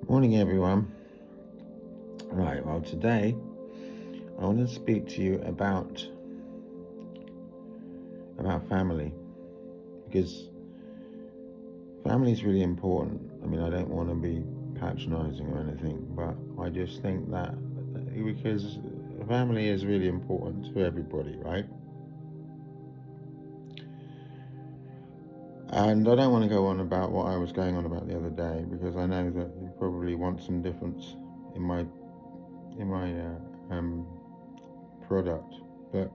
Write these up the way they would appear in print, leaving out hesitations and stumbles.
Morning, everyone. Right, well, today I want to speak to you about family, because family is really important. I mean, I don't want to be patronizing or anything, but I just think that because family is really important to everybody, right? And I don't want to go on about what I was going on about the other day, because I know that you probably want some difference in my product. But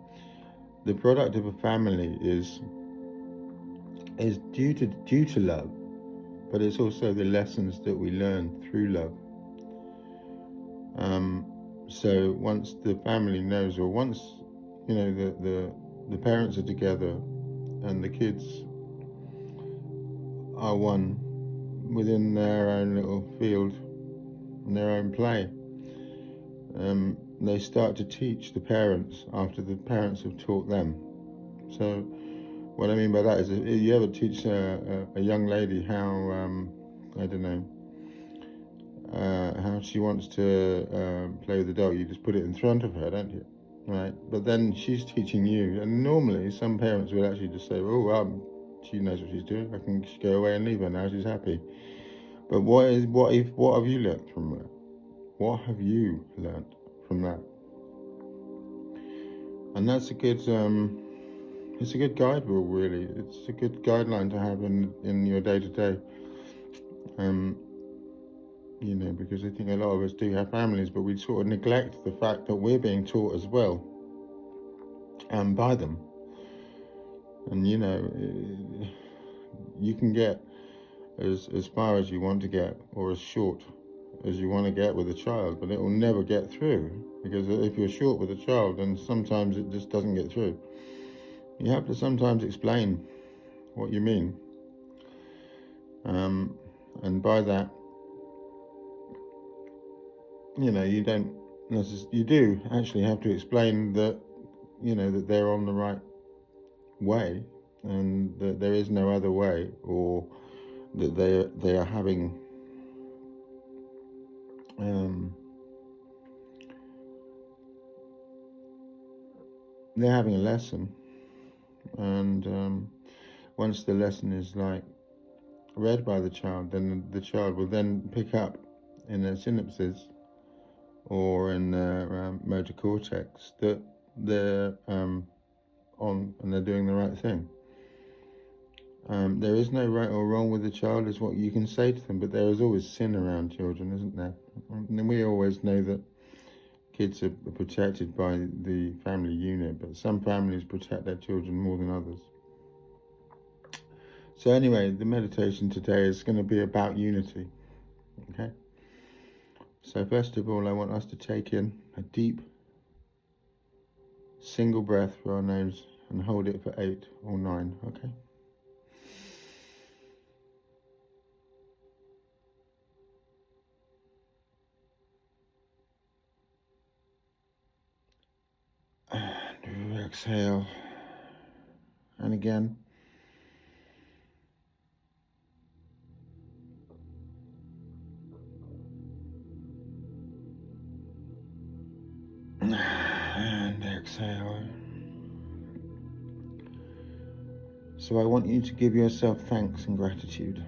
the product of a family is due to love, but it's also the lessons that we learn through love. Um, so once the family knows, or once the parents are together and the kids are one within their own little field and their own play, they start to teach the parents after the parents have taught them. So what I mean by that is, if you ever teach a young lady how, I don't know, how she wants to play with the doll, you just put it in front of her, don't you? Right? But then she's teaching you, and normally some parents would actually just say, "Oh, she knows what she's doing. I can just go away and leave her now. She's happy." But what have you learnt from that? What have you learnt from that? And that's a good it's a good guide rule, really. It's a good guideline to have in your day to day. Because I think a lot of us do have families, but we sort of neglect the fact that we're being taught as well, by them. And you can get as far as you want to get, or as short as you want to get with a child, but it will never get through, because if you're short with a child, then sometimes it just doesn't get through. You have to sometimes explain what you mean, and by that, you don't you do actually have to explain that that they're on the right way, and that there is no other way, or that they are having they're having a lesson. And once the lesson is like read by the child, then the child will then pick up in their synapses, or in their motor cortex, that they're on and they're doing the right thing. There is no right or wrong with the child, is what you can say to them, but there is always sin around children, isn't there? And we always know that kids are protected by the family unit, but some families protect their children more than others. So anyway, the meditation today is going to be about unity. Okay? So first of all, I want us to take in a deep single breath through our nose and hold it for 8 or 9. Okay? And exhale. And again. And exhale. So I want you to give yourself thanks and gratitude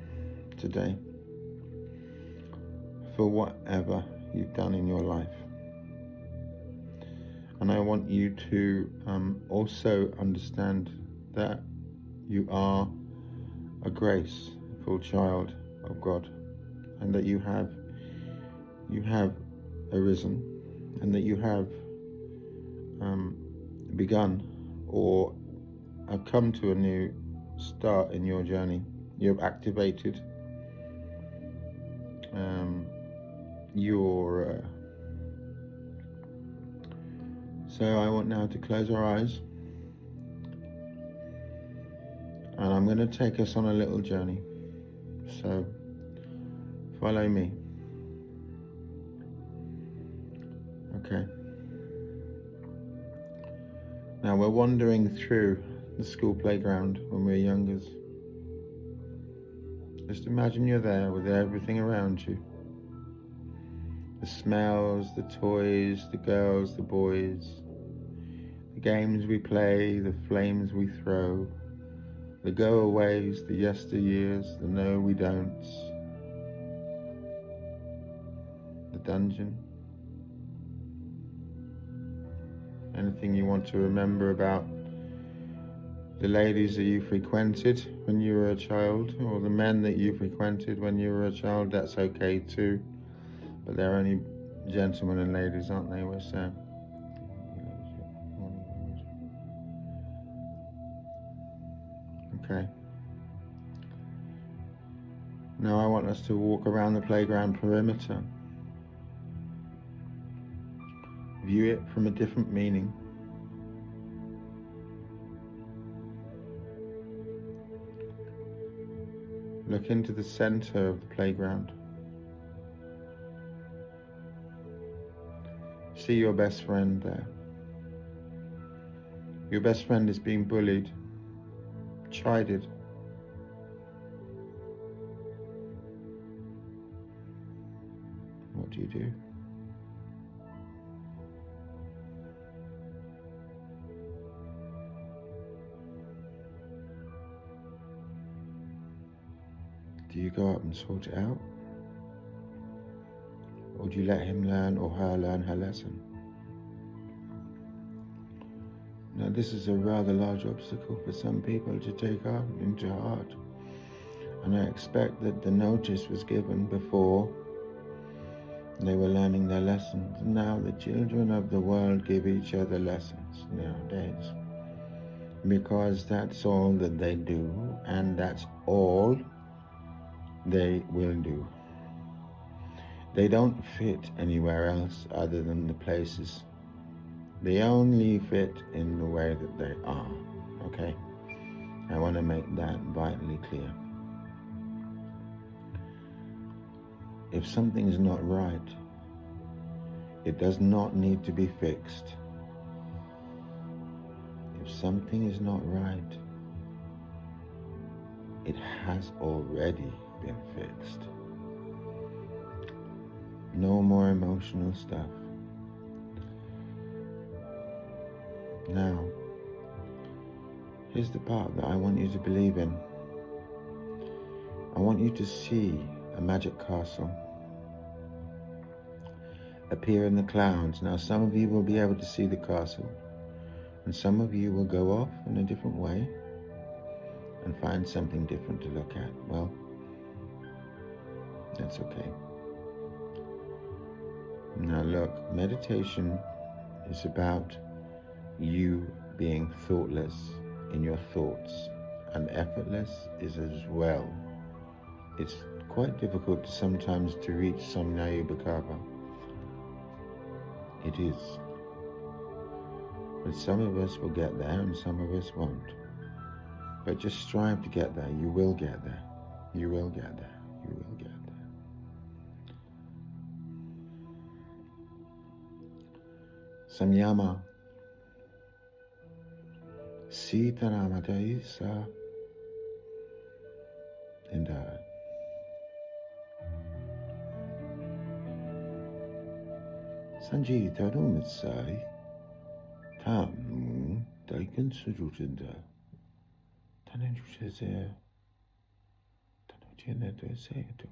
today for whatever you've done in your life. And I want you to also understand that you are a graceful child of God, and that you have arisen, and that you have begun, or have come to a new start in your journey. You have activated your so I want now to close our eyes, and I'm going to take us on a little journey. So follow me. Okay. Now we're wandering through the school playground when we're youngers. Just imagine you're there with everything around you. The smells, the toys, the girls, the boys, the games we play, the flames we throw, the go-aways, the yesteryears, the no we don'ts, the dungeon. Anything you want to remember about the ladies that you frequented when you were a child, or the men that you frequented when you were a child, that's okay too. But they're only gentlemen and ladies, aren't they, with Sam? Okay. Now I want us to walk around the playground perimeter. View it from a different meaning. Look into the center of the playground. See your best friend there. Your best friend is being bullied, chided. What do you do? Do you go up and sort it out? Or do you let him learn or her learn her lesson? Now this is a rather large obstacle for some people to take into heart. And I expect that the notice was given before they were learning their lessons. And now the children of the world give each other lessons nowadays. Because that's all that they do, and that's all they will do. They don't fit anywhere else other than the places. They only fit in the way that they are, okay? I want to make that vitally clear. If something's not right, it does not need to be fixed. If something is not right, it has already been fixed. No more emotional stuff. Now, here's the part that I want you to believe in. I want you to see a magic castle appear in the clouds. Now, some of you will be able to see the castle, and some of you will go off in a different way and find something different to look at. Well, that's okay. Now look, meditation is about you being thoughtless in your thoughts, and effortless is as well. It's quite difficult sometimes to reach Samyaya-Bhakava. It is. But some of us will get there and some of us won't. But just strive to get there. You will get there. You will get there. You will get there. Samyama. Sitaramata Isa. And Sanji Tarumitsai. Tamu Daikan Surutinda. Tanajuse Tanujina to say to.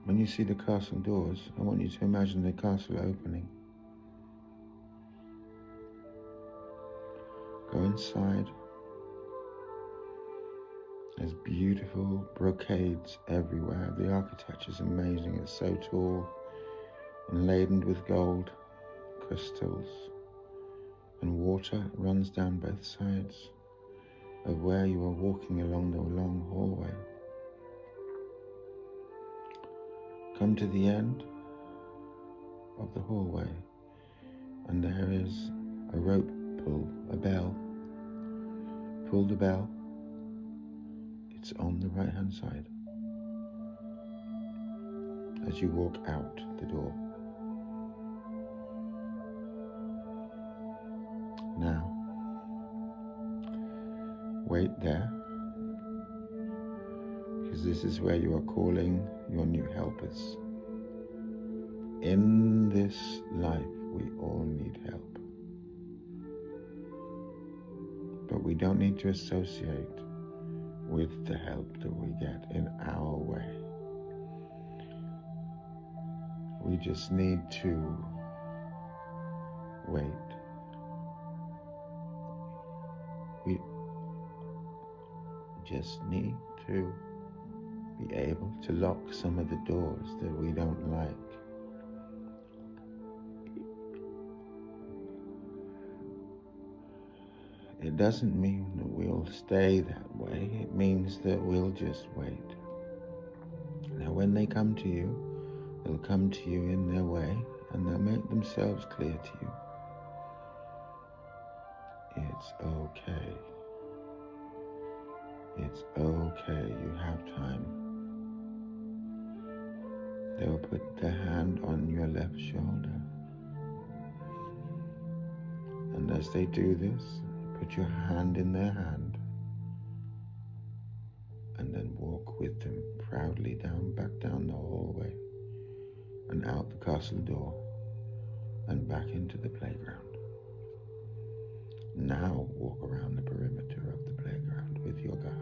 When you see the castle doors, I want you to imagine the castle opening. Go inside. There's beautiful brocades everywhere. The architecture is amazing. It's so tall and laden with gold, crystals, and water runs down both sides of where you are walking along the long hallway. Come to the end of the hallway, and there is a rope pull, a bell. Pull the bell. It's on the right-hand side as you walk out the door. Now, wait there because this is where you are calling your new helpers. In this life, we all need help. But we don't need to associate with the help that we get in our way. We just need to wait. We just need to be able to lock some of the doors that we don't like. It doesn't mean that we'll stay that way. It means that we'll just wait. Now, when they come to you, they'll come to you in their way, and they'll make themselves clear to you. It's okay. It's okay. You have time. They will put their hand on your left shoulder. And as they do this, put your hand in their hand. And then walk with them proudly back down the hallway and out the castle door and back into the playground. Now walk around the perimeter of the playground with your guard.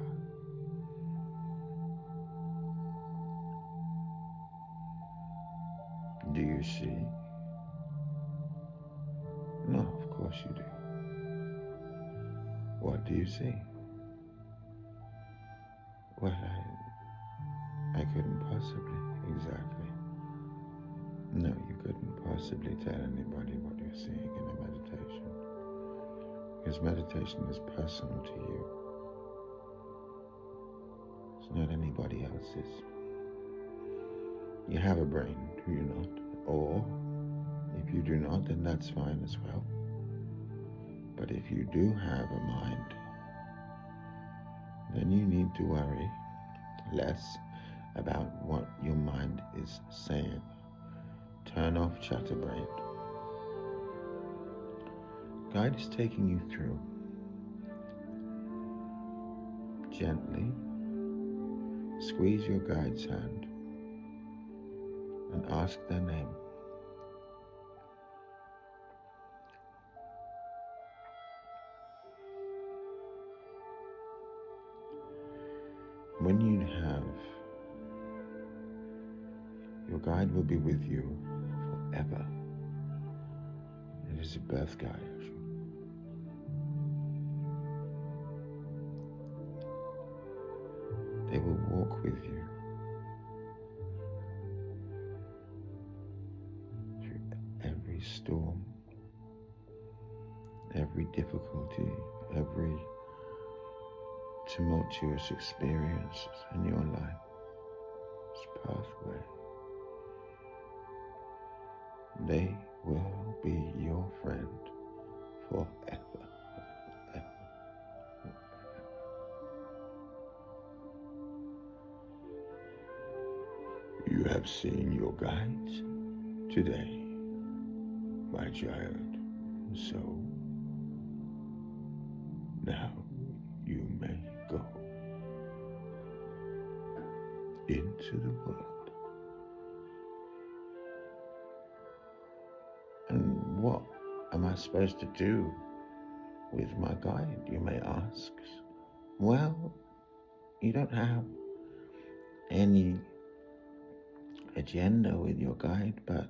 Do you see? No, of course you do. What do you see? Well, I couldn't possibly, exactly. No, you couldn't possibly tell anybody what you're seeing in a meditation. Because meditation is personal to you. It's not anybody else's. You have a brain, do you not? Or, if you do not, then that's fine as well. But if you do have a mind, then you need to worry less about what your mind is saying. Turn off chatterbrain. Guide is taking you through. Gently squeeze your guide's hand and ask their name. When you have, your guide will be with you forever. It is a birth guide. They will walk with you through every storm, every difficulty, every tumultuous experience in your life's pathway. They will be your friend forever. You have seen your guides today, my child. So now you may go into the world. And what am I supposed to do with my guide, you may ask? Well, you don't have any agenda with your guide, but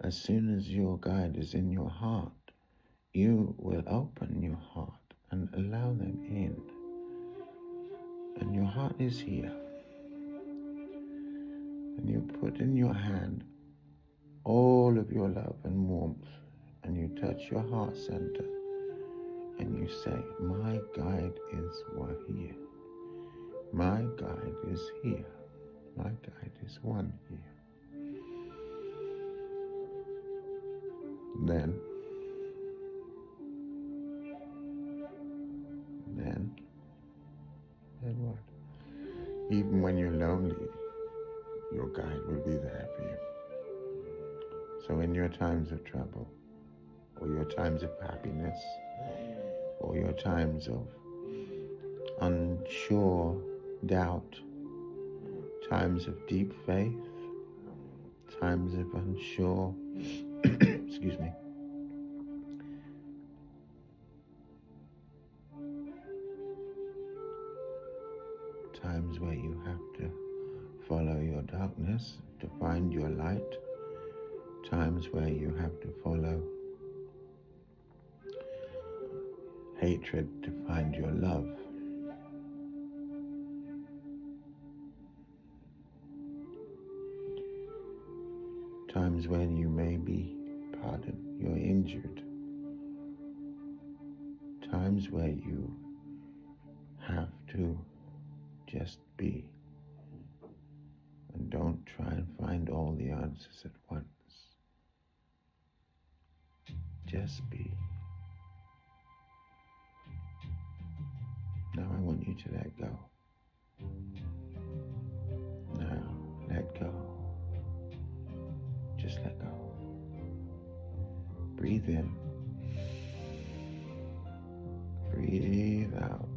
as soon as your guide is in your heart, you will open your heart and allow them in. And your heart is here. And you put in your hand all of your love and warmth, and you touch your heart center, and you say, my guide is here. My guide is here. My guide is one here. Then what? Even when you're lonely, your guide will be there for you. So in your times of trouble, or your times of happiness, or your times of unsure doubt, times of deep faith, times of unsure, excuse me, times where you have to follow your darkness to find your light, times where you have to follow hatred to find your love. Times when you may be, you're injured. Times where you have to just be and don't try and find all the answers at once. Just be. Now I want you to let go. Now let go. Just let go. Breathe in. Breathe out.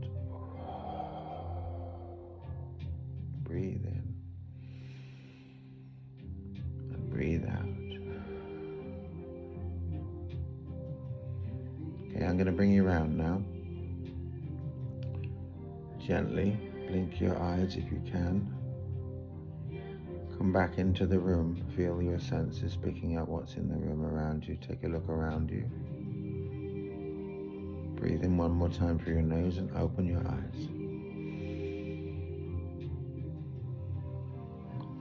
Breathe in. And breathe out. Okay, I'm going to bring you around now. Gently blink your eyes if you can. Come back into the room. Feel your senses picking up what's in the room around you. Take a look around you. Breathe in one more time through your nose and open your eyes.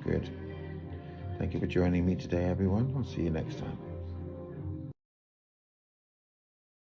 Good. Thank you for joining me today, everyone. I'll see you next time.